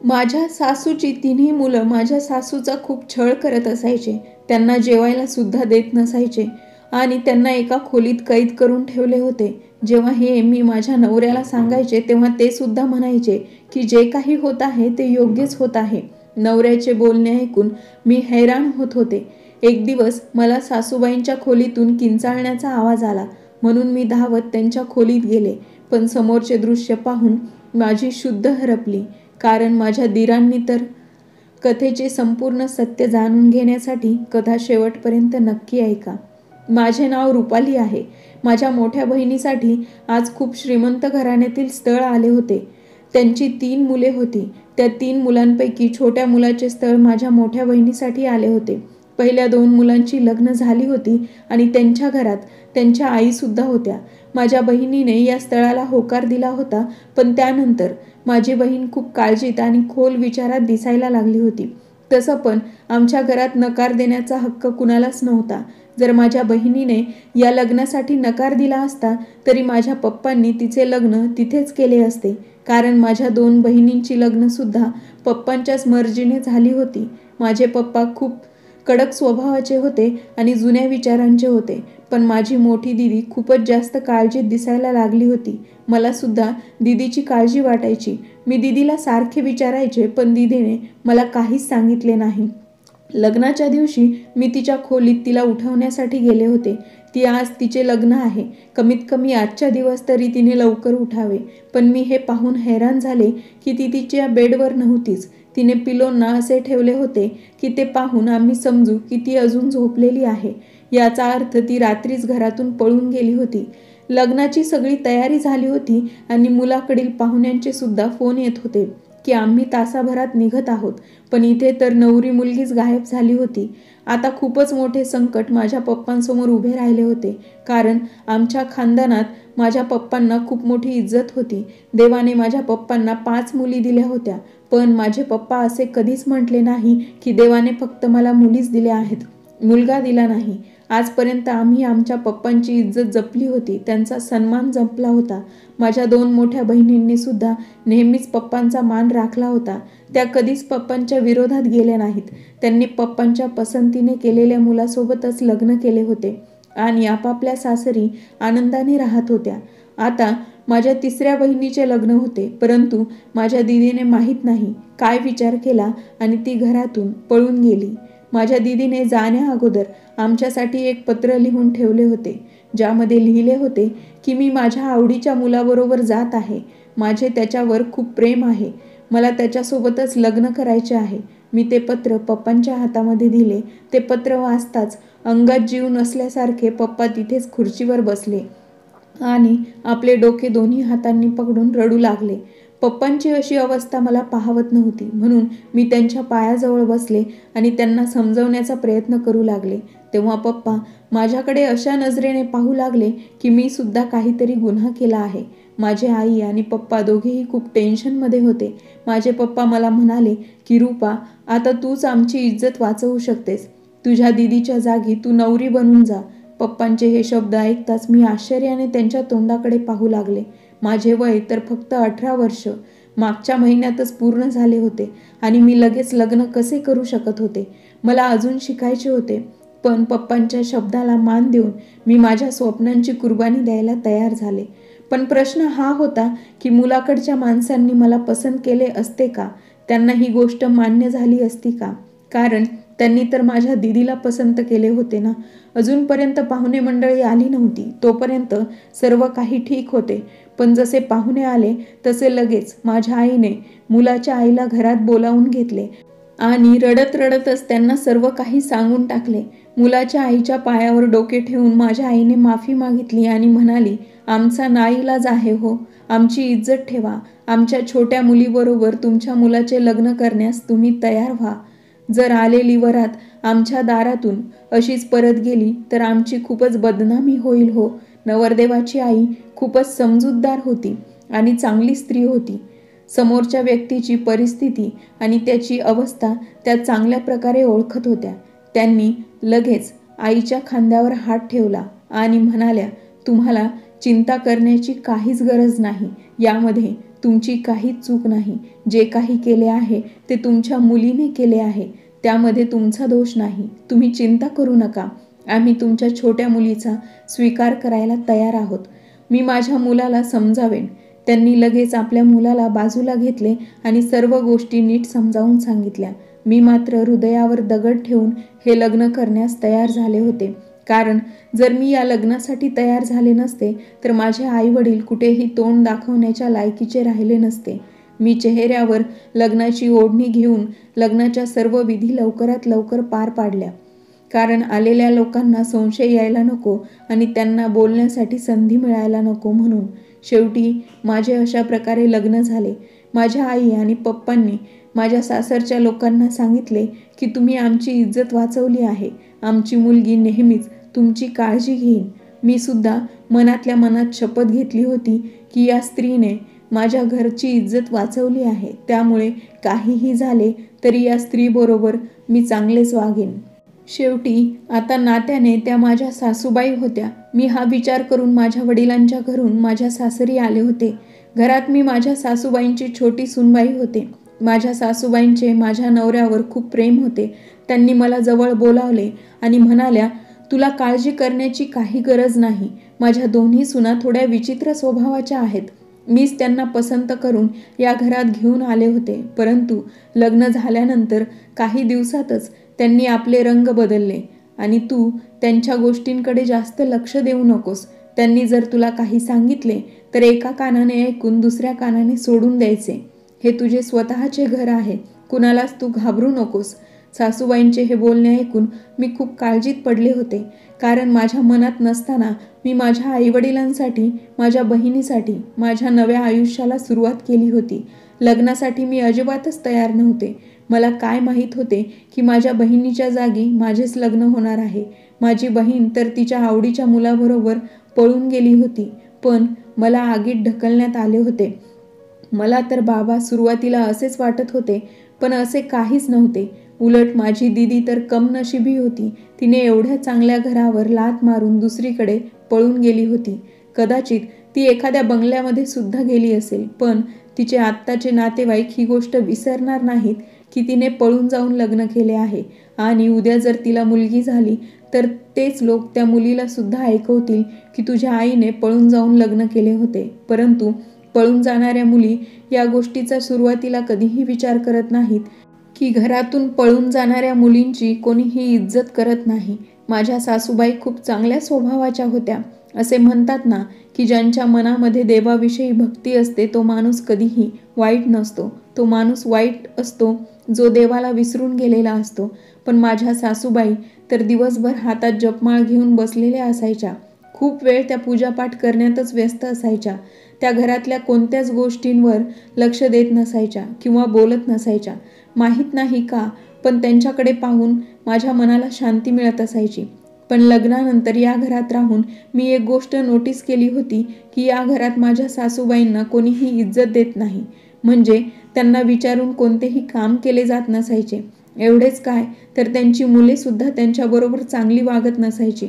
माझ्या सासूची तिन्ही मुलं माझ्या सासूचा खूप छळ करत असायचे. त्यांना जेवायला सुद्धा देत नसायचे आणि त्यांना एका खोलीत कैद करून ठेवले होते. जेव्हा हे मी माझ्या नवऱ्याला सांगायचे तेव्हा ते सुद्धा म्हणायचे की जे काही होत आहे ते योग्यच होत आहे. नवऱ्याचे बोलणे ऐकून मी हैराण होत होते. एक दिवस मला सासूबाईंच्या खोलीतून किंचाळण्याचा आवाज आला म्हणून मी धावत त्यांच्या खोलीत गेले. पण समोरचे दृश्य पाहून माझी शुद्ध हरपली. कारण माझ्या दिरांनी तर कथेचे संपूर्ण सत्य जाणून घेण्यासाठी कथा शेवटपर्यंत नक्की ऐका. माझे नाव रुपाली आहे. माझ्या मोठ्या बहिणीसाठी आज खूप श्रीमंत घराण्यातील स्थळ आले होते. त्यांची 3 मुले होती. त्या 3 मुलांपैकी छोट्या मुलाचे स्थळ माझ्या मोठ्या बहिणीसाठी आले होते. पहिल्या 2 मुलांची लग्न झाली होती आणि त्यांच्या घरात त्यांच्या आईसुद्धा होत्या. माझ्या बहिणीने या स्थळाला होकार दिला होता, पण त्यानंतर माझी बहीण खूप काळजीत आणि खोल विचारात दिसायला लागली होती. तसं पण आमच्या घरात नकार देण्याचा हक्क कुणालाच नव्हता. जर माझ्या बहिणीने या लग्नासाठी नकार दिला असता तरी माझ्या पप्पांनी तिचे लग्न तिथेच केले असते. कारण माझ्या 2 बहिणींची लग्नसुद्धा पप्पांच्याच मर्जीने झाली होती. माझे पप्पा खूप कडक स्वभावाचे होते आणि जुन्या विचारांचे होते. पण माझी मोठी दीदी खूपच जास्त काळजीत दिसायला लागली होती. मला सुद्धा दीदीची काळजी वाटायची. मी दीदीला सारखे विचारायचे पण दीदीने मला काहीच सांगितले नाही. लग्नाच्या दिवशी मी तिच्या खोलीत तिला उठवण्यासाठी गेले होते. ती आज तिचे लग्न आहे. कमीत कमी आजच्या दिवस तरी तिने लवकर उठावे. पण मी हे पाहून हैराण झाले की ती तिच्या बेडवर नव्हतीच. तिने पिलोंना असे ठेवले होते की ते पाहून आम्ही समजू की ती अजून झोपलेली आहे. याचा अर्थ ती रात्रीच घरातून पळून गेली होती. लग्नाची सगळी तयारी झाली होती आणि मुलाकडील पाहुण्यांचे सुद्धा फोन येत होते की आम्ही तासाभरात निघत आहोत. पण इथे तर नवरी मुलगीच गायब झाली होती. आता खूपच मोठे संकट माझ्या पप्पांसमोर उभे राहिले होते. कारण आमच्या खानदानात माझ्या पप्पांना खूप मोठी इज्जत होती. देवाने माझ्या पप्पांना 5 मुली दिल्या होत्या. पण माझे पप्पा असे कधीच म्हटले नाही की देवाने फक्त मला मुलीच दिल्या आहेत, मुलगा दिला नाही. आजपर्यंत आम्ही आमच्या पप्पांची इज्जत जपली होती, त्यांचा सन्मान जपला होता. माझ्या 2 मोठ्या बहिणींनी सुद्धा नेहमीच पप्पांचा मान राखला होता. त्या कधीच पप्पांच्या विरोधात गेल्या नाहीत. त्यांनी पप्पांच्या पसंतीने केलेल्या मुलासोबतच लग्न केले होते आणि आपापल्या सासरी आनंदाने राहत होत्या. आता माझ्या 3ऱ्या बहिणीचे लग्न होते, परंतु माझ्या दीदीने माहीत नाही काय विचार केला आणि ती घरातून पळून गेली. माझ्या दीदीने जाण्या अगोदर आमच्यासाठी एक पत्र लिहून ठेवले होते, ज्यामध्ये लिहिले होते की मी माझ्या आवडीच्या मुलाबरोबर जात आहे. माझे त्याच्यावर खूप प्रेम आहे. मला त्याच्यासोबतच लग्न करायचे आहे. मी ते पत्र पप्पांच्या हातामध्ये दिले. ते पत्र वाचताच अंगात जीव नसल्यासारखे पप्पा तिथेच खुर्चीवर बसले आणि आपले डोके दोन्ही हातांनी पकडून रडू लागले. पप्पांची अशी अवस्था मला पाहवत नव्हती, म्हणून मी त्यांच्या पायाजवळ बसले आणि त्यांना समजवण्याचा प्रयत्न करू लागले. तेव्हा पप्पा माझ्याकडे अशा नजरेने पाहू लागले की मी सुद्धा काहीतरी गुन्हा केला आहे. माझे आई आणि पप्पा दोघेही खूप टेन्शनमध्ये होते. माझे पप्पा मला म्हणाले की रुपा, आता तूच आमची इज्जत वाचवू शकतेस. तुझ्या दीदीच्या जागी तू नवरी बनून जा. पप्पांचे हे शब्द ऐकताच मी आश्चर्याने त्यांच्या तोंडाकडे पाहू लागले. माझे वय तर फक्त 18 वर्ष मागच्या महिन्यातच पूर्ण झाले होते आणि मी लगेच लग्न कसे करू शकत होते. मला अजून शिकायचे होते. पण पप्पांच्या शब्दाला मान देऊन मी माझ्या स्वप्नांची कुर्बानी द्यायला तयार झाले. पण प्रश्न हा होता की मुलाकडच्या माणसांनी मला पसंत केले असते का? त्यांना ही गोष्ट मान्य झाली असती का? कारण त्यांनी तर माझ्या दीदीला पसंत केले होते ना. अजूनपर्यंत पाहुणे मंडळी आली नव्हती, तोपर्यंत सर्व काही ठीक होते. पण जसे पाहुणे आले तसे लगेच माझ्या आईने मुलाच्या आईला घरात बोलावून घेतले आणि रडत रडतच त्यांना सर्व काही सांगून टाकले. मुलाच्या आईच्या पायावर डोके ठेवून माझ्या आईने माफी मागितली आणि म्हणाली, आमचा नाईलाज आहे हो, आमची इज्जत ठेवा. आमच्या छोट्या मुलीबरोबर तुमच्या मुलाचे लग्न करण्यास तुम्ही तयार व्हा. जर आलेली वरात आमच्या दारातून अशीच परत गेली तर आमची खूपच बदनामी होईल हो. नवरदेवाची आई खूपच समजूतदार होती आणि चांगली स्त्री होती. समोरच्या व्यक्तीची परिस्थिती आणि त्याची अवस्था त्या चांगल्या प्रकारे ओळखत होत्या. त्यांनी लगेच आईच्या खांद्यावर हात ठेवला आणि म्हणाल्या, तुम्हाला चिंता करण्याची काहीच गरज नाही. यामध्ये तुमची काहीच चूक नाही. जे काही केले आहे ते तुमच्या मुलीने केले आहे. त्यामध्ये तुमचा दोष नाही. तुम्ही चिंता करू नका. आम्ही तुमच्या छोट्या मुलीचा स्वीकार करायला तयार आहोत. मी माझ्या मुलाला समजावेन. त्यांनी लगेच आपल्या मुलाला बाजूला घेतले आणि सर्व गोष्टी नीट समजावून सांगितल्या. मी मात्र हृदयावर दगड ठेवून हे लग्न करण्यास तयार झाले होते. कारण जर मी या लग्नासाठी तयार झाले नसते तर माझे आई वडील कुठेही तोंड दाखवण्याच्या लायकीचे राहिले नसते. मी चेहऱ्यावर लग्नाची ओढणी घेऊन लग्नाच्या सर्व विधी लवकरात लवकर पार पाडल्या. कारण आलेल्या लोकांना संशय यायला नको आणि त्यांना बोलण्यासाठी संधी मिळायला नको म्हणून. शेवटी माझे अशा प्रकारे लग्न झाले. माझ्या आई आणि पप्पांनी माझ्या सासरच्या लोकांना सांगितले की तुम्ही आमची इज्जत वाचवली आहे. आमची मुलगी नेहमीच तुमची काळजी घेईन. मी सुद्धा मनातल्या मनात शपथ घेतली होती की या स्त्रीने माझ्या घरची इज्जत वाचवली आहे. त्यामुळे काहीही झाले तरी या स्त्रीबरोबर मी चांगलेच वागेन. शेवटी आता नात्याने त्या माझ्या सासूबाई होत्या. मी हा विचार करून माझ्या वडिलांच्या घरून माझ्या सासरी आले होते. घरात मी माझ्या सासूबाईंची छोटी सूनबाई होते. माझ्या सासूबाईंचे माझ्या नवऱ्यावर खूप प्रेम होते. त्यांनी मला जवळ बोलावले आणि म्हणाल्या, तुला काळजी करण्याची काही गरज नाही. माझ्या दोन्ही सुना थोड्या विचित्र स्वभावाच्या आहेत. मीच त्यांना पसंत करून या घरात घेऊन आले होते. परंतु लग्न झाल्यानंतर काही दिवसातच त्यांनी आपले रंग बदलले आणि तू त्यांच्या गोष्टींकडे जास्त लक्ष देऊ नकोस. त्यांनी जर तुला काही सांगितले तर एका कानाने ऐकून दुसऱ्या कानाने सोडून द्यायचे. हे तुझे स्वतःचे घर आहे. कुणालाच तू घाबरू नकोस. सासूबाईंचे हे बोलणे ऐकून मी खूप काळजीत पडले होते. कारण माझ्या मनात नसताना मी माझ्या आईवडिलांसाठी, माझ्या बहिणीसाठी, माझ्या नव्या आयुष्याला सुरुवात केली होती. लग्नासाठी मी अजिबातच तयार नव्हते. मला काय माहीत होते की माझ्या बहिणीच्या जागी माझेच लग्न होणार आहे. माझी बहीण तर तिच्या आवडीच्या मुलाबरोबर पळून गेली होती. पण मला आगीत ढकलण्यात आले होते. मला तर बाबा सुरुवातीला असेच वाटत होते, पण असे काहीच नव्हते. उलट माझी दीदी तर कमनशिबी होती. तिने एवढ्या चांगल्या घरावर लाथ मारून दुसरीकडे पळून गेली होती. कदाचित ती एखाद्या बंगल्यामध्ये सुद्धा गेली असेल. पण तिचे आत्ताचे नातेवाईक ही गोष्ट विसरणार नाहीत की तिने पळून जाऊन लग्न केले आहे. आणि उद्या जर तिला मुलगी झाली तर तेच लोक त्या मुलीला सुद्धा ऐकवतील की तुझ्या आईने पळून जाऊन लग्न केले होते. परंतु पळून जाणाऱ्या मुली या गोष्टीचा सुरुवातीला कधीही विचार करत नाहीत की घरातून पळून जाणाऱ्या मुलींची कोणीही इज्जत करत नाही. माझ्या सासूबाई खूप चांगल्या स्वभावाच्या होत्या. असे म्हणतात ना की ज्यांच्या मनामध्ये देवाविषयी भक्ती असते तो माणूस कधीही वाईट नसतो. तो माणूस वाईट असतो जो देवाला विसरून गेलेला असतो. पण माझ्या सासूबाई तर दिवसभर हातात जपमाळ घेऊन बसलेल्या असायच्या. खूप वेळ त्या पूजापाठ करण्यातच व्यस्त असायच्या. त्या घरातल्या कोणत्याच गोष्टींवर लक्ष देत नसायच्या किंवा बोलत नसायच्या. माहीत नाही का, पण त्यांच्याकडे पाहून माझ्या मनाला शांती मिळत असायची. पण लग्नानंतर या घरात राहून मी एक गोष्ट नोटीस केली होती की या घरात माझ्या सासूबाईंना कोणीही इज्जत देत नाही. म्हणजे त्यांना विचारून कोणतेही काम केले जात नसायचे. एवढेच काय तर त्यांची मुले सुद्धा त्यांच्याबरोबर चांगली वागत नसायची.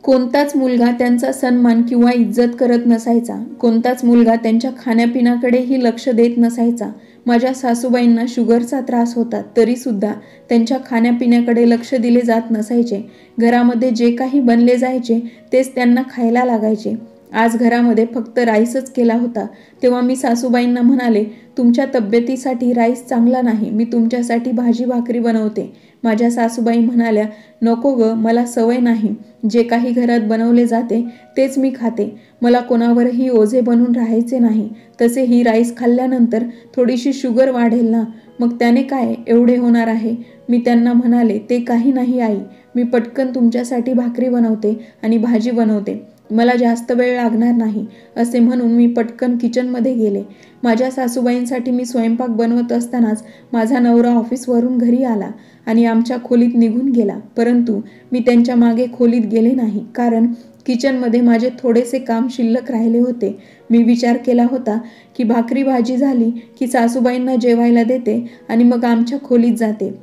कोणताच मुलगा त्यांचा सन्मान किंवा इज्जत करत नसायचा. कोणताच मुलगा त्यांच्या खाण्यापिण्याकडेही लक्ष देत नसायचा. माझ्या सासूबाईंना शुगरचा त्रास होता तरी सुद्धा त्यांच्या खाण्यापिण्याकडे लक्ष दिले जात नसायचे. घरामध्ये जे काही बनले जायचे तेच त्यांना खायला लागायचे. आज घरामध्ये फक्त राईसच केला होता तेव्हा मी सासूबाईंना म्हणाले, तुमच्या तब्येतीसाठी राईस चांगला नाही. मी तुमच्यासाठी भाजी भाकरी बनवते. माझ्या सासूबाई म्हणाल्या, नको ग, मला सवय नाही. जे काही घरात बनवले जाते तेच मी खाते. मला कोणावरही ओझे बनून राहायचे नाही. तसेही राईस खाल्ल्यानंतर थोडीशी शुगर वाढेल ना, मग त्याने काय एवढे होणार आहे. मी त्यांना म्हणाले, ते काही नाही आई, मी पटकन तुमच्यासाठी भाकरी बनवते आणि भाजी बनवते. मला जास्त वेळ लागणार नाही. असे म्हणून मी पटकन किचनमध्ये गेले. माझ्या सासूबाईंसाठी मी स्वयंपाक बनवत असतानाच माझा नवरा ऑफिसवरून घरी आला आणि आमच्या खोलीत निघून गेला. परंतु मी त्यांच्या मागे खोलीत गेले नाही, कारण किचनमध्ये माझे थोडेसे काम शिल्लक राहिले होते. मी विचार केला होता की भाकरी भाजी झाली की सासूबाईंना जेवायला देते आणि मग आमच्या खोलीत जाते.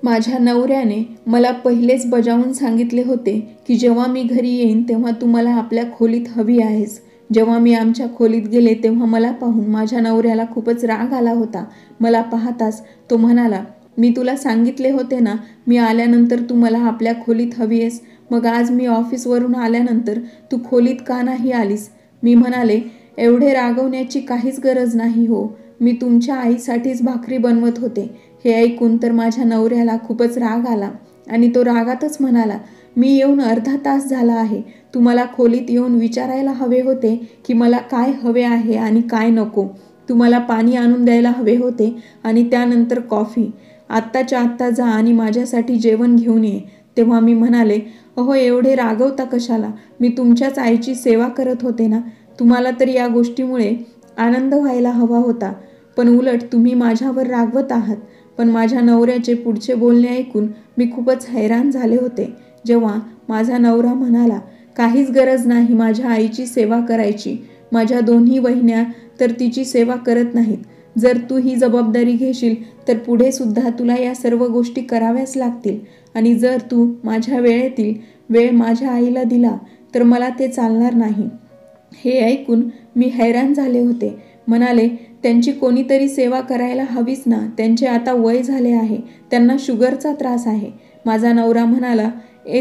माझ्या नवऱ्याने मला पहिलेच बजावून सांगितले होते की जेव्हा मी घरी येईन तेव्हा तू मला आपल्या खोलीत हवी आहेस. जेव्हा मी आमच्या खोलीत गेले तेव्हा मला पाहून माझ्या नवऱ्याला खूपच राग आला होता. मला पाहताच तो म्हणाला, मी तुला सांगितले होते ना, मी आल्यानंतर तू मला आपल्या खोलीत हवी आहेस. मग आज मी ऑफिसवरून आल्यानंतर तू खोलीत का नाही आलीस? मी म्हणाले, एवढे रागवण्याची काहीच गरज नाही हो. मी तुमच्या आईसाठीच भाकरी बनवत होते. हे ऐकून तर माझ्या नवऱ्याला खूपच राग आला आणि तो रागातच म्हणाला, मी येऊन अर्धा तास झाला आहे. तुम्हाला खोलीत येऊन विचारायला हवे होते की मला काय हवे आहे आणि काय नको. तुम्हाला पाणी आणून द्यायला हवे होते आणि त्यानंतर कॉफी. आत्ताच्या आत्ता जा आणि माझ्यासाठी जेवण घेऊन ये. तेव्हा मी म्हणाले, अहो एवढे रागवता कशाला? मी तुमच्याच आईची सेवा करत होते ना. तुम्हाला तर या गोष्टीमुळे आनंद व्हायला हवा होता, पण उलट तुम्ही माझ्यावर रागवत आहात. पण माझ्या नवऱ्याचे पुढचे बोलणे ऐकून मी खूपच हैराण झाले होते. जेव्हा माझा नवरा म्हणाला, काहीच गरज नाही माझ्या आईची सेवा करायची. माझ्या दोन्ही वहिन्या तर तिची सेवा करत नाहीत. जर तू ही जबाबदारी घेशील तर पुढे सुद्धा तुला या सर्व गोष्टी कराव्याच लागतील आणि जर तू माझ्या वेळेतील वेळ माझ्या आईला दिला तर मला ते चालणार नाही. हे ऐकून मी हैराण झाले होते. म्हणाले, त्यांची कोणीतरी सेवा करायला हवीच ना. त्यांचे आता वय झाले आहे. त्यांना शुगरचा त्रास आहे. माझा नवरा म्हणाला,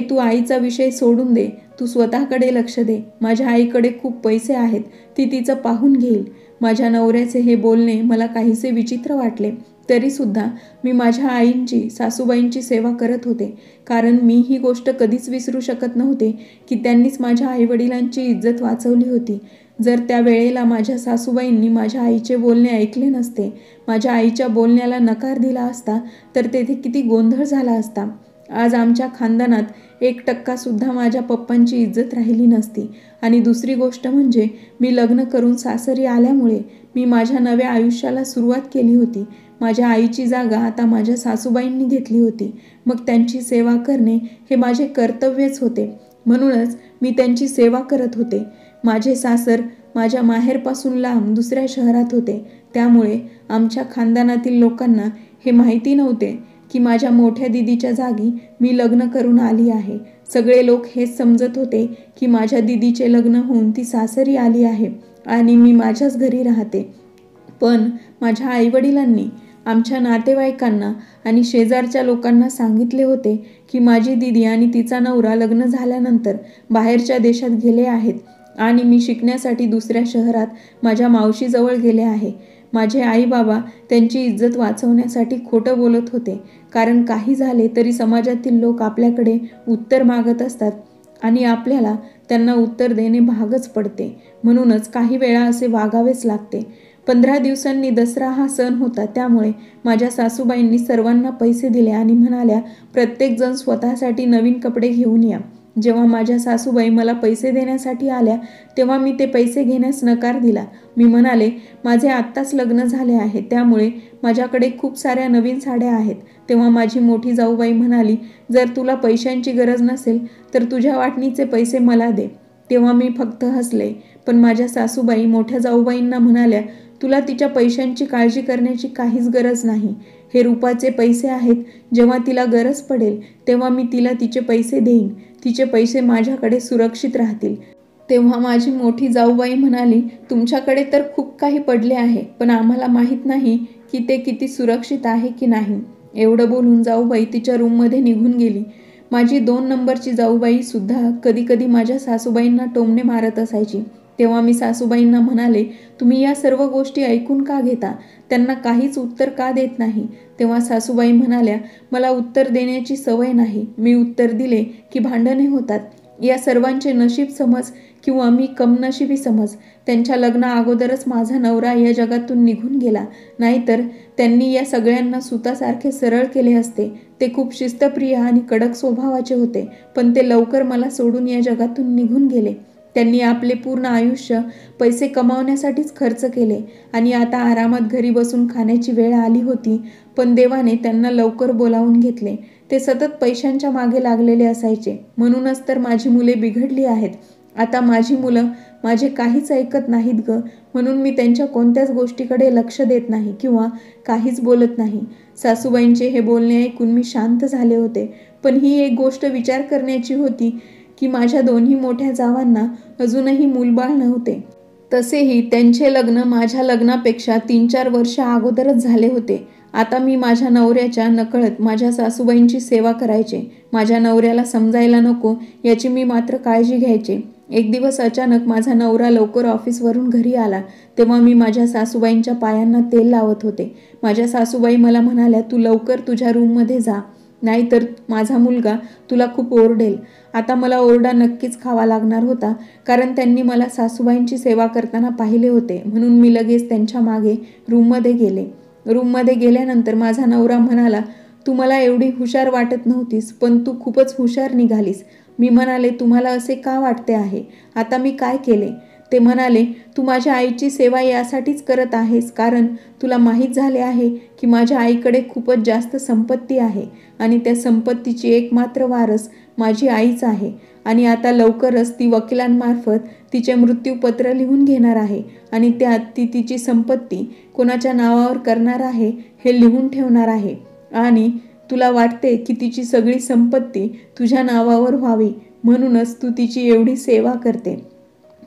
तू आईचा विषय सोडून दे. तू स्वतःकडे लक्ष दे. माझ्या आईकडे खूप पैसे आहेत. ती तिचं पाहून घेईल. माझ्या नवऱ्याचे हे बोलणे मला काहीसे विचित्र वाटले. तरीसुद्धा मी माझ्या आईंची, सासूबाईंची सेवा करत होते. कारण मी ही गोष्ट कधीच विसरू शकत नव्हते की त्यांनीच माझ्या आईवडिलांची इज्जत वाचवली होती. जर त्या वेळेला माझ्या सासूबाईंनी माझ्या आईचे बोलणे ऐकले नसते, माझ्या आईच्या बोलण्याला नकार दिला असता तर तेथे किती गोंधळ झाला असता. आज आमच्या खानदानात 1% सुद्धा माझ्या पप्पांची इज्जत राहिली नसती. आणि दुसरी गोष्ट म्हणजे मी लग्न करून सासरी आल्यामुळे मी माझ्या नव्या आयुष्याला सुरुवात केली होती. माझ्या आईची जागा आता माझ्या सासूबाईंनी घेतली होती. मग त्यांची सेवा करणे हे माझे कर्तव्यच होते. म्हणूनच मी त्यांची सेवा करत होते. माझे सासर माझ्या माहेरपासून लांब दुसऱ्या शहरात होते. त्यामुळे आमच्या खानदानातील लोकांना हे माहिती नव्हते की माझ्या मोठ्या दिदीच्या जागी मी लग्न करून आली आहे. सगळे लोक हेच समजत होते की माझ्या दिदीचे लग्न होऊन ती सासरी आली आहे आणि मी माझ्याच घरी राहते. पण माझ्या आईवडिलांनी आमच्या नातेवाईकांना आणि शेजारच्या लोकांना सांगितले होते की माझी दिदी आणि तिचा नवरा लग्न झाल्यानंतर बाहेरच्या देशात गेले आहेत आणि मी शिकण्यासाठी दुसऱ्या शहरात माझ्या मावशीजवळ गेले आहे. माझे आई बाबा त्यांची इज्जत वाचवण्यासाठी खोटं बोलत होते. कारण काही झाले तरी समाजातील लोक आपल्याकडे उत्तर मागत असतात आणि आपल्याला त्यांना उत्तर देणे भागच पडते. म्हणूनच काही वेळा असे वागावेच लागते. 15 दिवसांनी दसरा हा सण होता. त्यामुळे माझ्या सासूबाईंनी सर्वांना पैसे दिले आणि म्हणाल्या, प्रत्येकजण स्वतःसाठी नवीन कपडे घेऊन या. जेव्हा माझ्या सासूबाई मला पैसे देण्यासाठी आल्या तेव्हा मी ते पैसे घेण्यास नकार दिला. मी म्हणाले, माझे आत्ताच लग्न झाले आहे, त्यामुळे माझ्याकडे खूप साऱ्या नवीन साड्या आहेत. तेव्हा माझी मोठी जाऊबाई म्हणाली, जर तुला पैशांची गरज नसेल तर तुझ्या वाटणीचे पैसे मला दे. तेव्हा मी फक्त हसले. पण माझ्या सासूबाई मोठ्या जाऊबाईंना म्हणाल्या, तुला तिच्या पैशांची काळजी करण्याची काहीच गरज नाही. हे रुपाचे पैसे आहेत. जेव्हा तिला गरज पडेल तेव्हा मी तिला तिचे पैसे देईन. तिचे पैसे माझ्याकडे सुरक्षित राहतील. तेव्हा माझी मोठी जाऊबाई म्हणाली, तुमच्याकडे तर खूप काही पडले आहे, पण आम्हाला माहीत नाही की ते किती सुरक्षित आहे की नाही. एवढं बोलून जाऊबाई तिच्या रूममध्ये निघून गेली. माझी 2 नंबरची जाऊबाई सुद्धा कधी कधी माझ्या सासूबाईंना टोमणे मारत असायची. तेव्हा मी सासूबाईंना म्हणाले, तुम्ही या सर्व गोष्टी ऐकून का घेता? त्यांना काहीच उत्तर का देत नाही? तेव्हा सासूबाई म्हणाल्या, मला उत्तर देण्याची सवय नाही. मी उत्तर दिले की भांडणे होतात. या सर्वांचे नशीब समज किंवा मी कमनशिबी समज. त्यांच्या लग्ना अगोदरच माझा नवरा या जगातून निघून गेला, नाहीतर त्यांनी या सगळ्यांना सुतासारखे सरळ केले असते. ते खूप शिस्तप्रिय आणि कडक स्वभावाचे होते, पण ते लवकर मला सोडून या जगातून निघून गेले. त्यांनी आपले पूर्ण आयुष्य पैसे कमावण्यासाठीच खर्च केले आणि आता आरामात घरी बसून खाण्याची वेळ आली होती, पण देवाने त्यांना लवकर बोलावून घेतले. ते सतत पैशांच्या मागे लागलेले असायचे. म्हणूनच तर माझी मुले बिघडली आहेत. आता माझी मुलं माझे काहीच ऐकत नाहीत ग. म्हणून मी त्यांच्या कोणत्याच गोष्टीकडे लक्ष देत नाही किंवा काहीच बोलत नाही. सासूबाईंचे हे बोलणे ऐकून मी शांत झाले होते. पण ही एक गोष्ट विचार करण्याची होती की माझ्या दोन्ही मोठ्या जावांना अजूनही मूलबाळ नव्हते. तसेही त्यांचे लग्न माझ्या लग्नापेक्षा 3-4 वर्ष अगोदरच झाले होते. आता मी माझ्या नवऱ्याच्या नकळत माझ्या सासूबाईंची सेवा करायचे. माझ्या नवऱ्याला समजायला नको याची मी मात्र काळजी घ्यायचे. एक दिवस अचानक माझा नवरा लवकर ऑफिसवरून घरी आला. तेव्हा मी माझ्या सासूबाईंच्या पायांना तेल लावत होते. माझ्या सासूबाई मला म्हणाल्या, "तू लवकर तुझ्या रूममध्ये जा, नाहीतर माझा मुलगा तुला खूप ओरडेल." आता मला ओरडा नक्कीच खावा लागणार होता, कारण त्यांनी मला सासूबाईंची सेवा करताना पाहिले होते. म्हणून मी लगेच त्यांच्या मागे रूममध्ये गेले. रूममध्ये गेल्यानंतर माझा नवरा म्हणाला, "तू मला एवढी हुशार वाटत नव्हतीस, पण तू खूपच हुशार निघालीस." मी म्हणाले, "तुम्हाला असे का वाटते आहे? आता मी काय केले?" ते म्हणाले, "तू माझ्या आईची सेवा यासाठीच करत आहेस कारण तुला माहीत झाले आहे की माझ्या आईकडे खूपच जास्त संपत्ती आहे आणि त्या संपत्तीची एकमात्र वारस माझी आईच आहे. आणि आता लवकरच ती वकिलांमार्फत तिचे मृत्यूपत्र लिहून घेणार आहे आणि त्यात ती तिची संपत्ती कोणाच्या नावावर करणार आहे हे लिहून ठेवणार आहे. आणि तुला वाटते की तिची सगळी संपत्ती तुझ्या नावावर व्हावी, म्हणूनच तू तिची एवढी सेवा करते."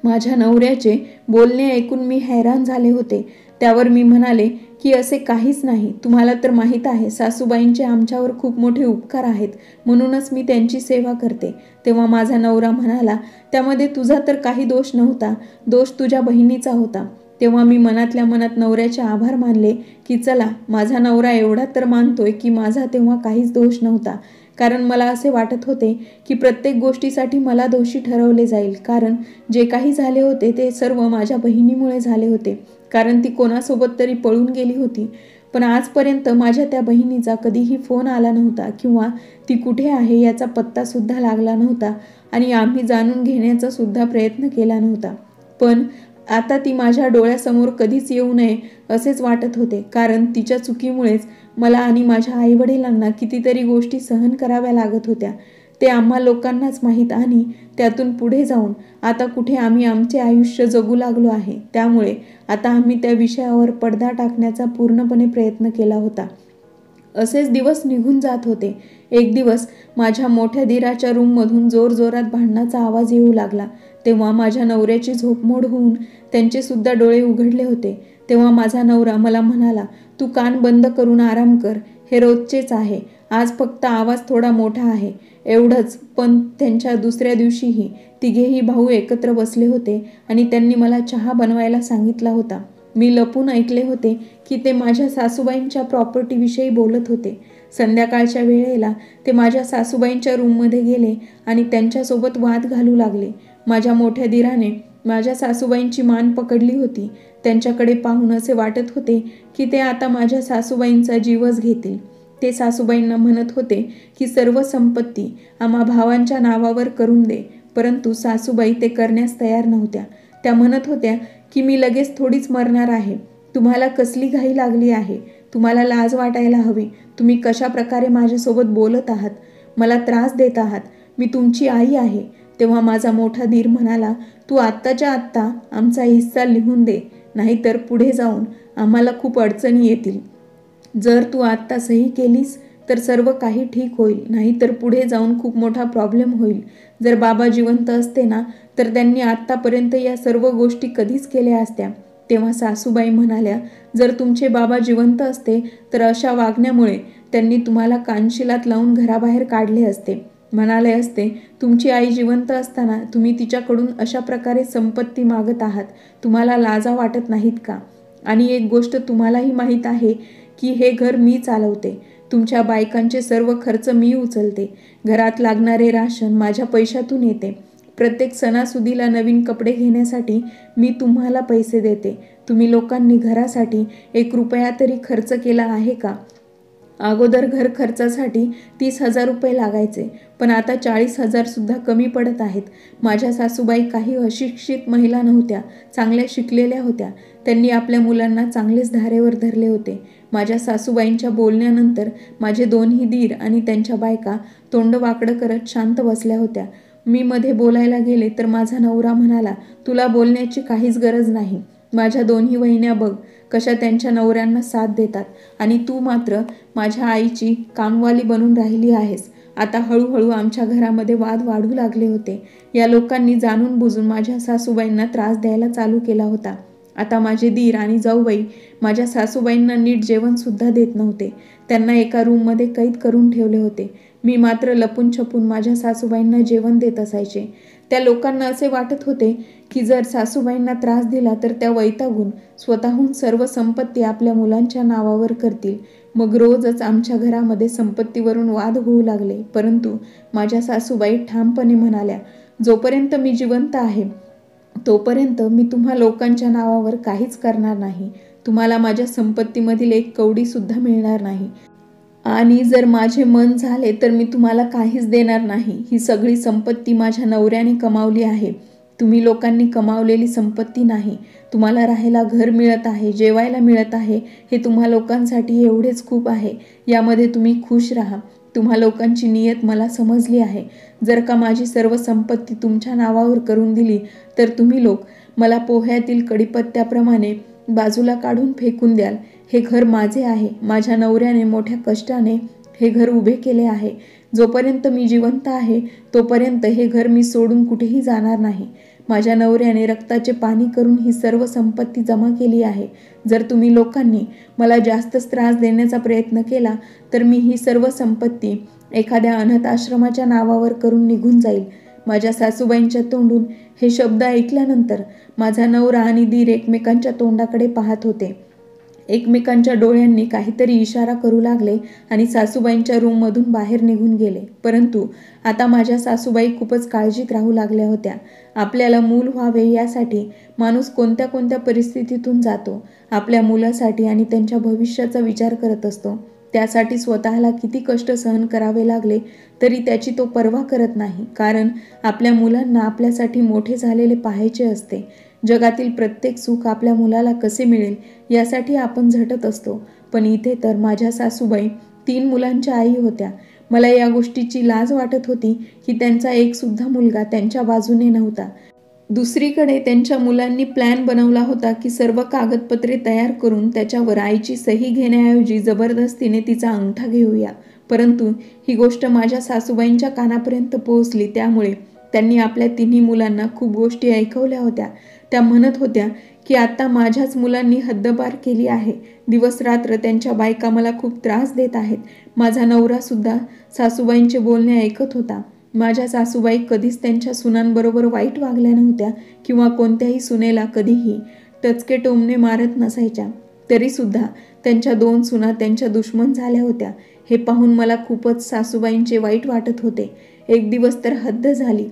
माझ्या नवऱ्याचे बोलणे ऐकून मी हैराण झाले होते. त्यावर मी म्हणाले की "असे काहीच नाही. तुम्हाला तर माहीत आहे सासूबाईंचे आमच्यावर खूप मोठे उपकार आहेत, म्हणूनच मी त्यांची सेवा करते." तेव्हा माझा नवरा म्हणाला, "त्यामध्ये तुझा तर काही दोष नव्हता, दोष तुझ्या बहिणीचा होता." तेव्हा मी मनातल्या मनात नवऱ्याचे आभार मानले की चला, माझा नवरा एवढा तर मानतोय की माझा तेव्हा काहीच दोष नव्हता. कारण मला असे वाटत होते की प्रत्येक गोष्टीसाठी मला दोषी ठरवले जाईल, कारण जे काही झाले होते ते सर्व माझ्या बहिणीमुळे झाले होते, कारण ती कोणासोबत तरी पळून गेली होती. पण आजपर्यंत माझ्या त्या बहिणीचा कधीही फोन आला नव्हता किंवा ती कुठे आहे याचा पत्तासुद्धा लागला नव्हता आणि आम्ही जाणून घेण्याचा सुद्धा प्रयत्न केला नव्हता. पण आता ती माझ्या डोळ्यासमोर कधीच येऊ नये असेच वाटत होते, कारण तिच्या चुकीमुळेच मला आणि माझ्या आईवडिलांना कितीतरी गोष्टी सहन कराव्या लागत होत्या. ते आम्हा लोकांनाच माहीत आणि त्यातून पुढे जाऊन आता कुठे आम्ही आमचे आयुष्य जगू लागलो आहे. त्यामुळे आता आम्ही त्या विषयावर पडदा टाकण्याचा पूर्णपणे प्रयत्न केला होता. असेच दिवस निघून जात होते. एक दिवस माझ्या मोठ्या दीराच्या रूममधून जोरजोरात भांडणाचा आवाज येऊ लागला. तेव्हा माझ्या नवऱ्याची झोपमोड होऊन त्यांचे सुद्धा डोळे उघडले होते. तेव्हा माझा नवरा मला म्हणाला, "तू कान बंद करून आराम कर, हे रोजचेच आहे. आज फक्त आवाज थोडा मोठा आहे, एवढंच." पण त्यांच्या दुसऱ्या दिवशीही तिघेही भाऊ एकत्र बसले होते आणि त्यांनी मला चहा बनवायला सांगितला होता. मी लपून ऐकले होते की ते माझ्या सासूबाईंच्या प्रॉपर्टीविषयी बोलत होते. संध्याकाळच्या वेळेला ते माझ्या सासूबाईंच्या रूममध्ये गेले आणि त्यांच्यासोबत वाद घालू लागले. माझ्या मोठ्या दीराने माझ्या सासूबाईंची मान पकडली होती. त्यांच्याकडे पाहून असे वाटत होते की ते आता माझ्या सासूबाईंचा जीवच घेतील. ते सासूबाईंना म्हणत होते की सर्व संपत्ती आम्हा भावांच्या नावावर करून दे, परंतु सासूबाई ते करण्यास तयार नव्हत्या. त्या म्हणत होत्या की "मी लगेच थोडीच मरणार आहे. तुम्हाला कसली घाई लागली आहे? तुम्हाला लाज वाटायला हवी. तुम्ही कशा प्रकारे माझ्यासोबत बोलत आहात? मला त्रास देत आहात. मी तुमची आई आहे." तेव्हा माझा मोठा दीर म्हणाला, "तू आत्ताच्या आत्ता आमचा हिस्सा लिहून दे, नाहीतर पुढे जाऊन आम्हाला खूप अडचणी येतील. जर तू आत्ता सही केलीस तर सर्व काही ठीक होईल, नाहीतर पुढे जाऊन खूप मोठा प्रॉब्लेम होईल. जर बाबा जिवंत असते ना, तर त्यांनी आत्तापर्यंत या सर्व गोष्टी कधीच केल्या असत्या." तेव्हा सासूबाई म्हणाल्या, "जर तुमचे बाबा जिवंत असते तर अशा वागण्यामुळे त्यांनी तुम्हाला कानशिलात लावून घराबाहेर काढले असते. म्हणाले असते, तुमची आई जिवंत असताना तुम्ही तिच्याकडून अशा प्रकारे संपत्ती मागत आहात. तुम्हाला लाजा वाटत नाहीत का? आणि एक गोष्ट तुम्हालाही माहीत आहे की हे घर मी चालवते. तुमच्या बायकांचे सर्व खर्च मी उचलते. घरात लागणारे राशन माझ्या पैशातून येते. प्रत्येक सणासुदीला नवीन कपडे घेण्यासाठी मी तुम्हाला पैसे देते. तुम्ही लोकांनी घरासाठी 1 रुपया तरी खर्च केला आहे का? अगोदर घर खर्चासाठी 30,000 रुपये लागायचे, पण आता 40,000 सुद्धा कमी पडत आहेत." माझ्या सासूबाई काही अशिक्षित महिला नव्हत्या, चांगल्या शिकलेल्या होत्या. त्यांनी आपल्या मुलांना चांगलेच धारेवर धरले होते. माझ्या सासूबाईंच्या बोलण्यानंतर माझे दोन्ही दीर आणि त्यांच्या बायका तोंड वाकडं करत शांत बसल्या होत्या. मी मध्ये बोलायला गेले तर माझा नवरा म्हणाला, "तुला बोलण्याची काहीच गरज नाही. माझ्या दोन्ही वहिन्या बघ कशा त्यांच्या नवऱ्यांना साथ देतात आणि तू मात्र माझ्या आईची कामवाली बनून राहिली आहेस." आता हळूहळू आमच्या घरामध्ये वाद वाढू लागले होते. या लोकांनी जाणून बुजून माझ्या सासूबाईंना त्रास द्यायला चालू केला होता. आता माझे दीर आणि जाऊबाई माझ्या सासूबाईंना नीट जेवणसुद्धा देत नव्हते. त्यांना एका रूममध्ये कैद करून ठेवले होते. मी मात्र लपून छपून माझ्या सासूबाईंना जेवण देत असायचे. त्या लोकांना असे वाटत होते की जर सासूबाईंना त्रास दिला तर त्या वैतागून स्वतःहून सर्व संपत्ती आपल्या मुलांच्या नावावर करतील. मग रोजच आमच्या घरामध्ये संपत्तीवरून वाद होऊ लागले. परंतु माझ्या सासूबाई ठामपणे म्हणाल्या, जोपर्यंत मी जिवंत आहे तोपर्यंत मी तुम्हा लोकांच्या नावावर काहीच करणार नाही. तुम्हाला माझ्या संपत्तीमधील एक कवडी सुद्धा मिळणार नाही. आणि जर माझे मन झाले तर मी तुम्हाला काहीच देणार नाही. ही सगळी संपत्ती माझ्या नवऱ्याने कमावली आहे. तुम्ही लोकांनी कमावलेली संपत्ती नाही. तुम्हाला राहायला घर मिळत आहे, जेवायला मिळत आहे, हे तुम्हा लोकांसाठी एवढेच खूप आहे. यामध्ये तुम्ही खुश राहा. तुम्हा लोकांची नियत मला समजली आहे. जर का माझी सर्व संपत्ती तुमच्या नावावर करून दिली तर तुम्ही लोक मला पोह्यातील कढीपत्त्याप्रमाणे बाजूला काढून फेकून द्याल. हे घर माझे आहे. माझ्या नवऱ्याने मोठ्या कष्टाने हे घर उभे केले आहे. जोपर्यंत मी जिवंत आहे तोपर्यंत हे घर मी सोडून कुठेही जाणार नाही. माझ्या नवऱ्याने रक्ताचे पाणी करून ही सर्व संपत्ती जमा केली आहे. जर तुम्ही लोकांनी मला जास्तच त्रास देण्याचा प्रयत्न केला तर मी ही सर्व संपत्ती एखाद्या अनाथ आश्रमाच्या नावावर करून निघून जाईल. माझ्या सासूबाईंच्या तोंडून हे शब्द ऐकल्यानंतर माझा नवरा आणि दीर एकमेकांच्या तोंडाकडे पाहत होते. एकमेकांच्या डोळ्यांनी काहीतरी इशारा करू लागले आणि सासूबाईंच्या रूममधून बाहेर निघून गेले. परंतु आता माझ्या सासूबाई खूपच काळजीत राहू लागल्या होत्या. आपल्याला मूल व्हावे यासाठी माणूस कोणत्या कोणत्या परिस्थितीतून जातो. आपल्या मुलासाठी आणि त्यांच्या भविष्याचा विचार करत असतो. त्यासाठी स्वतःला किती कष्ट सहन करावे लागले तरी त्याची तो पर्वा करत नाही. कारण आपल्या मुलांना आपल्यासाठी मोठे झालेले पाहायचे असते. जगातील प्रत्येक सुख आपल्या मुलाला कसे मिळेल यासाठी आपण झटत असतो. पण इथे तर माझ्या सासूबाई 3 मुलांच्या आई होत्या. मला या गोष्टीची लाज वाटत होती की त्यांचा एक सुद्धा मुलगा त्यांच्या बाजूने नव्हता. दुसरीकडे त्यांच्या मुलांनी प्लॅन बनवला होता की सर्व कागदपत्रे तयार करून त्याच्यावर आईची सही घेण्याऐवजी जबरदस्तीने तिचा अंगठा घेऊया. परंतु ही गोष्ट माझ्या सासूबाईंच्या कानापर्यंत पोहोचली. त्यामुळे त्यांनी आपल्या 3 मुलांना खूप गोष्टी ऐकवल्या होत्या. त्या म्हणत होत्या की आता माझ्याच मुलांनी हद्दपार केली आहे. दिवस रात्र त्यांच्या बायका मला खूप त्रास देत आहेत. माझा नवरा सुद्धा सासूबाईंचे बोलणे ऐकत होता. माझ्या सासूबाई कधीच त्यांच्या सुनांबरोबर वाईट वागल्या नव्हत्या किंवा कोणत्याही सुनेला कधीही टचके टोमणे मारत नसायच्या. तरीसुद्धा त्यांच्या 2 सुना त्यांच्या दुश्मन झाल्या होत्या. हे पाहून मला खूपच सासूबाईंचे वाईट वाटत होते. एक दिवस तर हद्द झाली.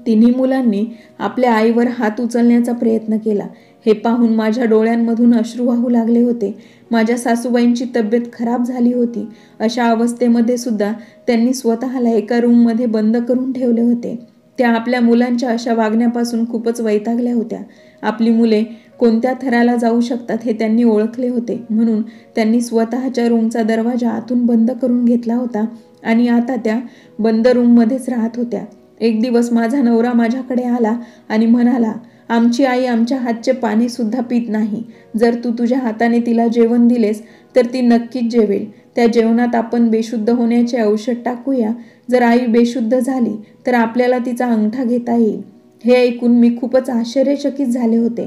3 मुलांनी आपल्या आईवर हात उचलण्याचा प्रयत्न केला. हे पाहून माझ्या डोळ्यांमधून अश्रू वाहू लागले होते. माझ्या सासूबाईंची तब्येत खराब झाली होती. अशा अवस्थेमध्ये सुद्धा त्यांनी स्वतःला एका रूममध्ये बंद करून ठेवले होते. त्या आपल्या मुलांच्या अशा वागण्यापासून खूपच वैतागल्या होत्या. आपली मुले कोणत्या थराला जाऊ शकतात हे त्यांनी ओळखले होते. म्हणून त्यांनी स्वतःच्या रूमचा दरवाजा आतून बंद करून घेतला होता आणि आता त्या बंद रूममध्येच राहत होत्या. एक दिवस माझा नवरा माझ्याकडे आला आणि म्हणाला, आमची आई आमच्या हातचे पाणी सुद्धा पित नाही. जर तू तुझ्या हाताने तिला जेवण दिलेस तर ती नक्कीच जेवेल. त्या जेवणात आपण बेशुद्ध होण्याचे औषध टाकूया. जर आई बेशुद्ध झाली तर आपल्याला तिचा अंगठा घेता येईल. हे ऐकून मी खूपच आश्चर्यचकित झाले होते.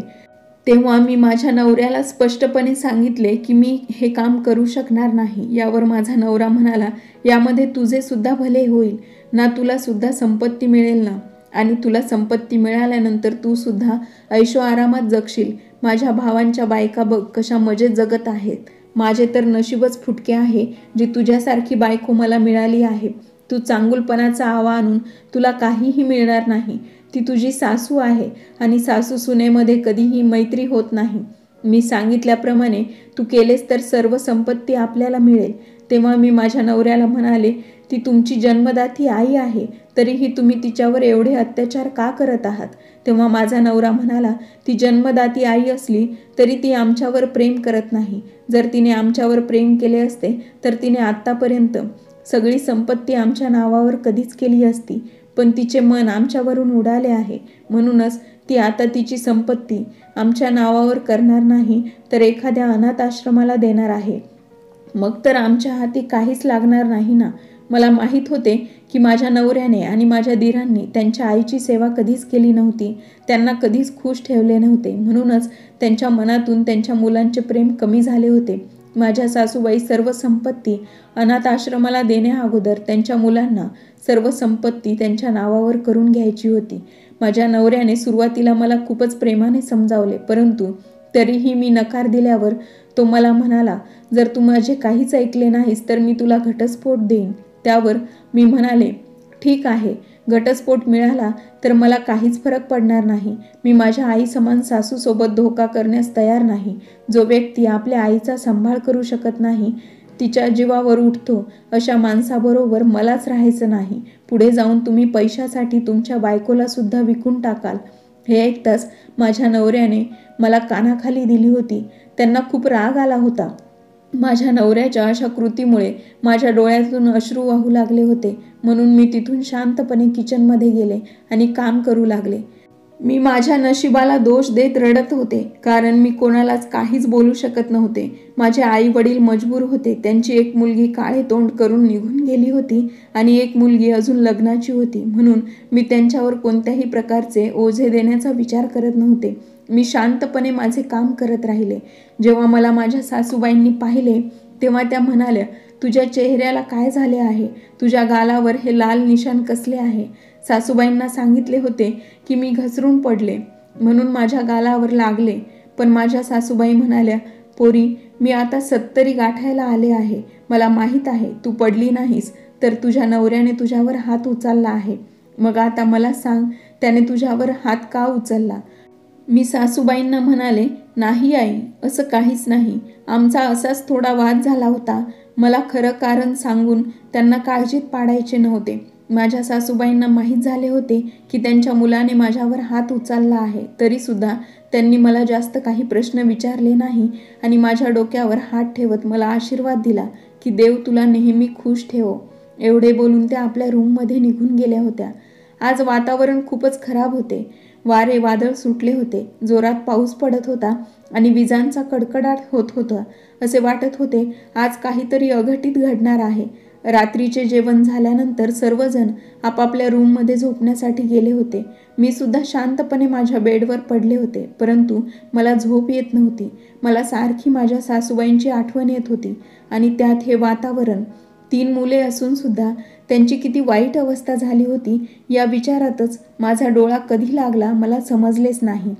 तेव्हा मी माझ्या नवऱ्याला स्पष्टपणे सांगितले की मी हे काम करू शकणार नाही. यावर माझा नवरा म्हणाला, यामध्ये तुझे सुद्धा भले होईल ना, तुला सुद्धा संपत्ती मिळेल ना, आणि तुला संपत्ती मिळाल्यानंतर तू सुद्धा ऐशो आरामात जगशील. माझ्या भावांच्या बायका बघ कशा मजेत जगत आहेत. माझे तर नशीबच फुटके आहे जी तुझ्यासारखी बायको मला मिळाली आहे. तू चांगुलपणाचा आवा आणून तुला काहीही मिळणार नाही. ती तुझी सासू आहे आणि सासू सुनेमध्ये कधीही मैत्री होत नाही. मी सांगितल्याप्रमाणे तू केलेस तर सर्व संपत्ती आपल्याला मिळेल. तेव्हा मी माझ्या नवऱ्याला म्हणाले, ती तुमची जन्मदाती आई आहे, तरीही तुम्ही तिच्यावर एवढे अत्याचार का करत आहात? तेव्हा माझा नवरा म्हणाला, ती जन्मदाती आई असली तरी ती आमच्यावर प्रेम करत नाही. जर तिने आमच्यावर प्रेम केले असते तर तिने आत्तापर्यंत सगळी संपत्ती आमच्या नावावर कधीच केली असती. पण तिचे मन आमच्यावरून उडाले आहे. म्हणूनच ती आता तिची संपत्ती आमच्या नावावर करणार नाही तर एखाद्या अनाथ आश्रमाला देणार आहे. मग तर आमच्या हाती काहीच लागणार नाही ना. मला माहीत होते की माझ्या नवऱ्याने आणि माझ्या दिरांनी त्यांच्या आईची सेवा कधीच केली नव्हती, त्यांना कधीच खुश ठेवले नव्हते. म्हणूनच त्यांच्या मनातून त्यांच्या मुलांचे प्रेम कमी झाले होते. माझ्या सासूबाई सर्व संपत्ती अनाथ आश्रमाला देण्याअगोदर त्यांच्या मुलांना सर्व संपत्ती त्यांच्या नावावर करून घ्यायची होती. माझ्या नवऱ्याने सुरुवातीला मला खूपच प्रेमाने समजावले, परंतु तरीही मी नकार दिल्यावर तो मला म्हणाला, जर तू माझे काहीच ऐकले नाहीस तर मी तुला घटस्फोट देईन. त्यावर मी म्हणाले, ठीक आहे, घटस्फोट मिळाला तर मला काहीच फरक पडणार नाही. मी माझ्या आई समान सासूसोबत धोका करण्यास तयार नाही. जो व्यक्ती आपल्या आईचा सांभाळ करू शकत नाही, तिच्या जीवावर उठतो, अशा माणसाबरोबर मलाच राहायचं नाही. पुढे जाऊन तुम्ही पैशासाठी तुमच्या बायकोला सुद्धा विकून टाकाल. हे ऐकताच माझ्या नवऱ्याने मला कानाखाली दिली होती. त्यांना खूप राग आला होता. माझ्या नवऱ्याच्या अशा कृतीमुळे माझ्या डोळ्यातून अश्रू वाहू लागले होते. म्हणून मी तिथून शांतपणे किचनमध्ये गेले आणि काम करू लागले. मी माझ्या नशिबाला दोष देत रडत होते, कारण मी कोणालाच काहीच बोलू शकत नव्हते. माझे आई वडील मजबूर होते. त्यांची एक मुलगी काळे तोंड करून निघून गेली होती आणि एक मुलगी अजून लग्नाची होती. म्हणून मी त्यांच्यावर कोणत्याही प्रकारचे ओझे देण्याचा विचार करत नव्हते. मी शांतपणे माझे काम करत राहिले. जेव्हा मला माझ्या सासूबाईंनी पाहिले तेव्हा त्या म्हणाल्या, तुझ्या चेहऱ्याला काय झाले आहे? तुझ्या गालावर हे लाल निशाण कसले आहे? सासूबाईंना सांगितले होते की मी घसरून पडले म्हणून माझ्या गालावर लागले. पण माझ्या सासूबाई म्हणाल्या, पोरी, मी आता 70 गाठायला आले आहे. मला माहीत आहे तू पडली नाहीस, तर तुझ्या नवऱ्याने तुझ्यावर हात उचलला आहे. मग आता मला सांग, त्याने तुझ्यावर हात का उचलला? मी सासूबाईंना म्हणाले, नाही आई, असं काहीच नाही. आमचा असाच थोडा वाद झाला होता. मला खरं कारण सांगून त्यांना काळजीत पाडायचे नव्हते. माझ्या सासूबाईंना माहीत झाले होते की त्यांच्या मुलाने माझ्यावर हात उचलला आहे. तरीसुद्धा त्यांनी मला जास्त काही प्रश्न विचारले नाही आणि माझ्या डोक्यावर हात ठेवत मला आशीर्वाद दिला की देव तुला नेहमी खुश ठेवो. एवढे बोलून त्या आपल्या रूममध्ये निघून गेल्या होत्या. आज वातावरण खूपच खराब होते. वारे वादळ सुटले होते. जोरात पाऊस पडत होता आणि विजांचा कडकडाट होत होता. असे वाटत होते आज काहीतरी अघटित घडणार आहे. रात्रीचे जेवण झाल्यानंतर सर्वजण आपापल्या रूममध्ये झोपण्यासाठी गेले होते. मी सुद्धा शांतपणे माझ्या बेडवर पडले होते, परंतु मला झोप येत नव्हती. मला सारखी माझ्या सासूबाईंची आठवण येत होती आणि त्यात हे वातावरण. 3 मुले असून सुद्धा त्यांची किती वाईट अवस्था झाली होती, या विचारातच माझा डोळा कधी लागला मला समजलेच नाही.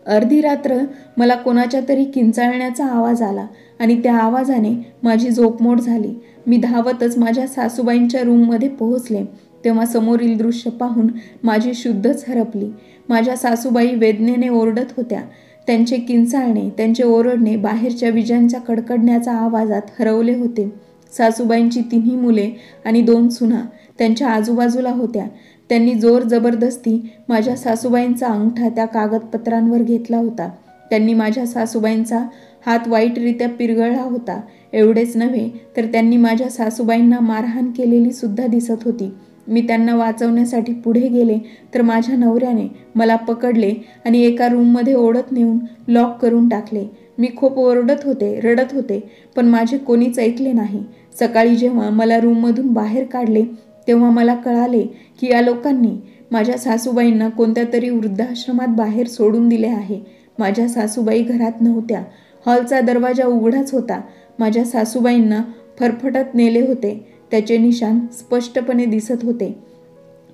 अर्धी रात्र मला कोणाच्या तरी किंचाळण्याचा आवाज आला आणि त्या आवाजाने माझी झोपमोड झाली. मी धावतच माझ्या सासूबाईंच्या रूममध्ये पोहोचले. तेव्हा समोरील दृश्य पाहून माझी शुद्धच हरपली. माझ्या सासूबाई वेदनेने ओरडत होत्या. त्यांचे किंचाळणे, त्यांचे ओरडणे बाहेरच्या विजांच्या कडकडण्याच्या आवाजात हरवले होते. सासूबाईंची 3 मुले आणि 2 सुना त्यांच्या आजूबाजूला होत्या. त्यांनी जोर जबरदस्ती माझ्या सासूबाईंचा अंगठा त्या कागदपत्रांवर घेतला होता. त्यांनी माझ्या सासूबाईंचा हात वाईटरित्या पिरगळला होता. एवढेच नव्हे तर त्यांनी माझ्या सासूबाईंना मारहाण केलेली सुद्धा दिसत होती. मी त्यांना वाचवण्यासाठी पुढे गेले तर माझ्या नवऱ्याने मला पकडले आणि एका रूममध्ये ओढत नेऊन लॉक करून टाकले. मी खूप ओरडत होते, रडत होते, पण माझे कोणीच ऐकले नाही. सकाळी जेव्हा मला रूममधून बाहेर काढले तेव्हा मला कळाले की या लोकांनी माझ्या सासूबाईंना कोणत्या तरी वृद्धाश्रमात बाहेर सोडून दिले आहे. माझ्या सासूबाई घरात नव्हत्या. हॉलचा दरवाजा उघडाच होता. माझ्या सासूबाईंना फरफटत नेले होते. त्याचे निशाण स्पष्टपणे दिसत होते.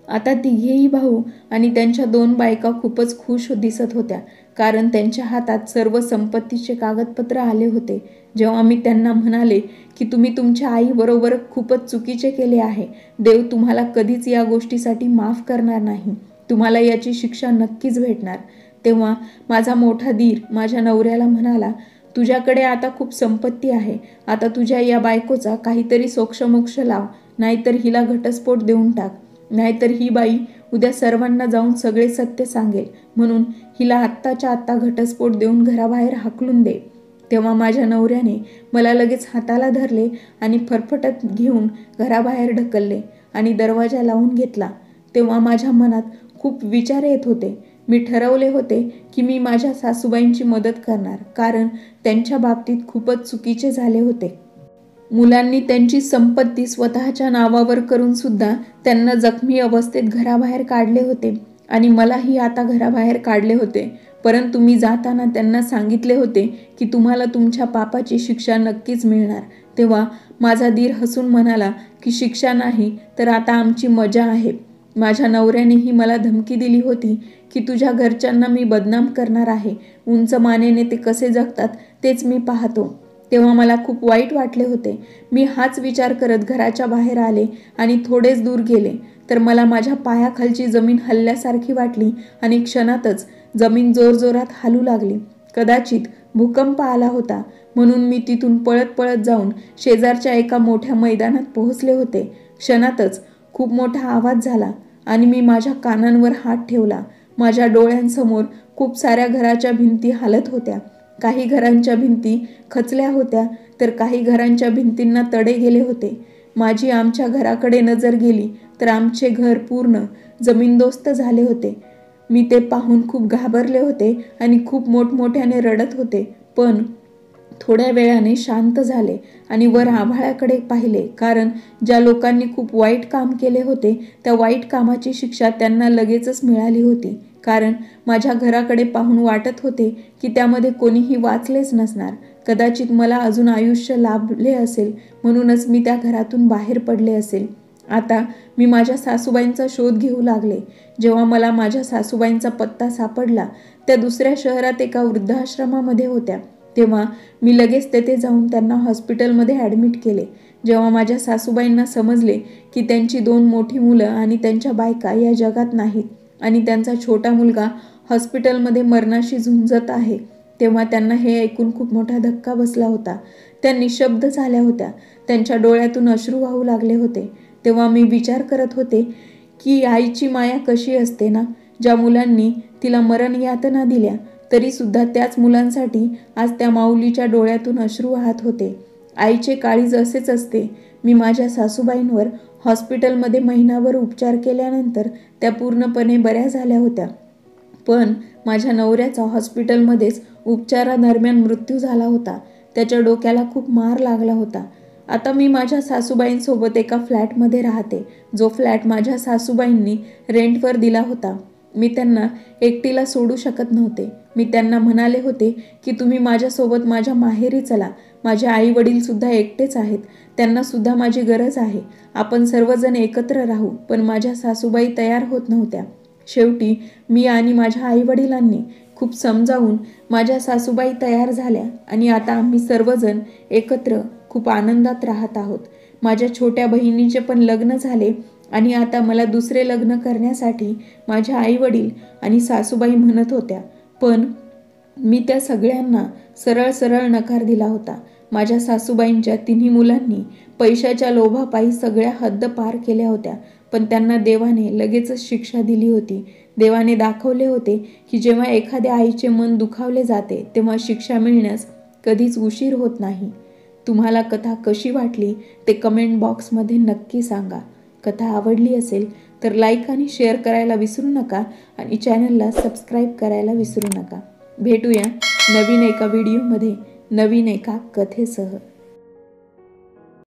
आता 3ही भाऊ आणि त्यांच्या 2 बायका खूपच खुश दिसत होत्या, कारण त्यांच्या हातात सर्व संपत्तीचे कागदपत्र आले होते. जेव्हा मी त्यांना म्हणाले की तुम्ही तुमच्या आईबरोबर खूपच चुकीचे केले आहे, देव तुम्हाला कधीच या गोष्टीसाठी माफ करणार नाही, तुम्हाला याची शिक्षा नक्कीच भेटणार, तेव्हा माझा मोठा दीर माझ्या नवऱ्याला म्हणाला, तुझ्याकडे आता खूप संपत्ती आहे. आता तुझ्या या बायकोचा काहीतरी सोक्षमोक्ष लाव, नाहीतर हिला घटस्फोट देऊन टाक. नाहीतर ही बाई उद्या सर्वांना जाऊन सगळे सत्य सांगेल. म्हणून हिला आत्ताच्या आत्ता घटस्फोट देऊन घराबाहेर हाकलून दे. तेव्हा माझ्या नवऱ्याने मला लगेच हाताला धरले आणि फरफटत घेऊन घराबाहेर ढकलले आणि दरवाजा लावून घेतला. तेव्हा माझ्या मनात खूप विचार येत होते. मी ठरवले होते की मी माझ्या सासूबाईंची मदत करणार, कारण त्यांच्या बाबतीत खूपच चुकीचे झाले होते. मुलांनी त्यांची संपत्ती स्वतःच्या नावावर करून सुद्धा त्यांना जखमी अवस्थेत घराबाहेर काढले होते आणि मलाही आता घराबाहेर काढले होते. परंतु मी जाताना त्यांना सांगितले होते की तुम्हाला तुमच्या पापाची शिक्षा नक्कीच मिळणार. तेव्हा माझा दीर हसून म्हणाला की शिक्षा नाही तर आता आमची मजा आहे. माझ्या नवऱ्यानेही मला धमकी दिली होती की तुझ्या घरच्यांना मी बदनाम करणार आहे. उंच मानेने ते कसे जगतात तेच मी पाहतो. तेव्हा मला खूप वाईट वाटले होते. मी हाच विचार करत घराच्या बाहेर आले आणि थोडेच दूर गेले तर मला माझ्या पायाखालची जमीन हलल्यासारखी वाटली आणि क्षणातच जमीन जोरजोरात हालू लागली. कदाचित भूकंप आला होता म्हणून मी तिथून पळत पळत जाऊन शेजारच्या एका मोठ्या मैदानात पोहोचले होते. क्षणातच खूप मोठा आवाज झाला आणि मी माझ्या कानांवर हात ठेवला. माझ्या डोळ्यांसमोर खूप साऱ्या घराच्या भिंती हालत होत्या. काही घरांच्या भिंती खचल्या होत्या तर काही घरांच्या भिंतींना तडे गेले होते. माझी आमच्या घराकडे नजर गेली तर आमचे घर पूर्ण जमीनदोस्त झाले होते. मी ते पाहून खूप घाबरले होते आणि खूप मोठमोठ्याने रडत होते. पण थोड्या वेळाने शांत झाले आणि वर आभाळाकडे पाहिले, कारण ज्या लोकांनी खूप वाईट काम केले होते त्या वाईट कामाची शिक्षा त्यांना लगेचच मिळाली होती. कारण माझ्या घराकडे पाहून वाटत होते की त्यामध्ये कोणीही वाचलेच नसणार. कदाचित मला अजून आयुष्य लाभले असेल म्हणूनच मी त्या घरातून बाहेर पडले असेल. आता मी माझ्या सासूबाईंचा शोध घेऊ लागले. जेव्हा मला माझ्या सासूबाईंचा पत्ता सापडला, त्या दुसऱ्या शहरात एका वृद्धाश्रमामध्ये होत्या. तेव्हा मी लगेच तेथे जाऊन त्यांना हॉस्पिटलमध्ये ॲडमिट केले. जेव्हा माझ्या सासूबाईंना समजले की त्यांची 2 मोठी मुलं आणि त्यांच्या बायका या जगात नाहीत आणि त्यांचा छोटा मुलगा हॉस्पिटलमध्ये मरणाशी झुंजत आहे, तेव्हा त्यांना हे ऐकून खूप मोठा धक्का बसला होता. त्या निशब्द झाल्या होत्या. त्यांच्या डोळ्यातून अश्रू वाहू लागले होते. तेव्हा मी विचार करत होते की आईची माया कशी असते ना. ज्या मुलांनी तिला मरण यातना दिल्या तरी सुद्धा त्याच मुलांसाठी आज त्या माऊलीच्या डोळ्यातून अश्रू वाहत होते. आईचे काळीज असेच असते. मी माझ्या सासूबाईंवर हॉस्पिटलमध्ये महिनाभर उपचार केल्यानंतर त्या पूर्णपणे बऱ्या झाल्या होत्या. पण माझ्या नवऱ्याचा हॉस्पिटलमध्येच उपचारादरम्यान मृत्यू झाला होता. त्याच्या डोक्याला खूप मार लागला होता. आता मी माझ्या सासूबाईंसोबत एका फ्लॅटमध्ये राहते, जो फ्लॅट माझ्या सासूबाईंनी रेंटवर दिला होता. मी त्यांना एकटीला सोडू शकत नव्हते. मी त्यांना म्हणाले होते की तुम्ही माझ्यासोबत माझ्या माहेरी चला. माझे आई वडील सुद्धा एकटेच आहेत. त्यांना सुद्धा माझी गरज आहे. आपण सर्वजण एकत्र राहू. पण माझ्या सासूबाई तयार होत नव्हत्या. शेवटी मी आणि माझ्या आई वडिलांनी खूप समजावून माझ्या सासूबाई तयार झाल्या आणि आता आम्ही सर्वजण एकत्र खूप आनंदात राहत आहोत. माझ्या छोट्या बहिणीचे पण लग्न झाले आणि आता मला दुसरे लग्न करण्यासाठी माझ्या आई वडील आणि सासूबाई म्हणत होत्या. पण मी त्या सगळ्यांना सरळ सरळ नकार दिला होता. माझ्या सासूबाईंच्या 3 मुलांनी पैशाच्या लोभापायी सगळ्या हद्द पार केल्या होत्या. पण त्यांना देवाने लगेचच शिक्षा दिली होती. देवाने दाखवले होते की जेव्हा एखाद्या आईचे मन दुखावले जाते तेव्हा शिक्षा मिळण्यास कधीच उशीर होत नाही. तुम्हाला कथा कशी वाटली ते कमेंट बॉक्समध्ये नक्की सांगा. कथा आवडली असेल तर लाईक आणि शेअर करायला विसरू नका आणि चॅनलला सबस्क्राईब करायला विसरू नका. भेटूया नवीन एका व्हिडिओमध्ये नवीन एका कथेसह.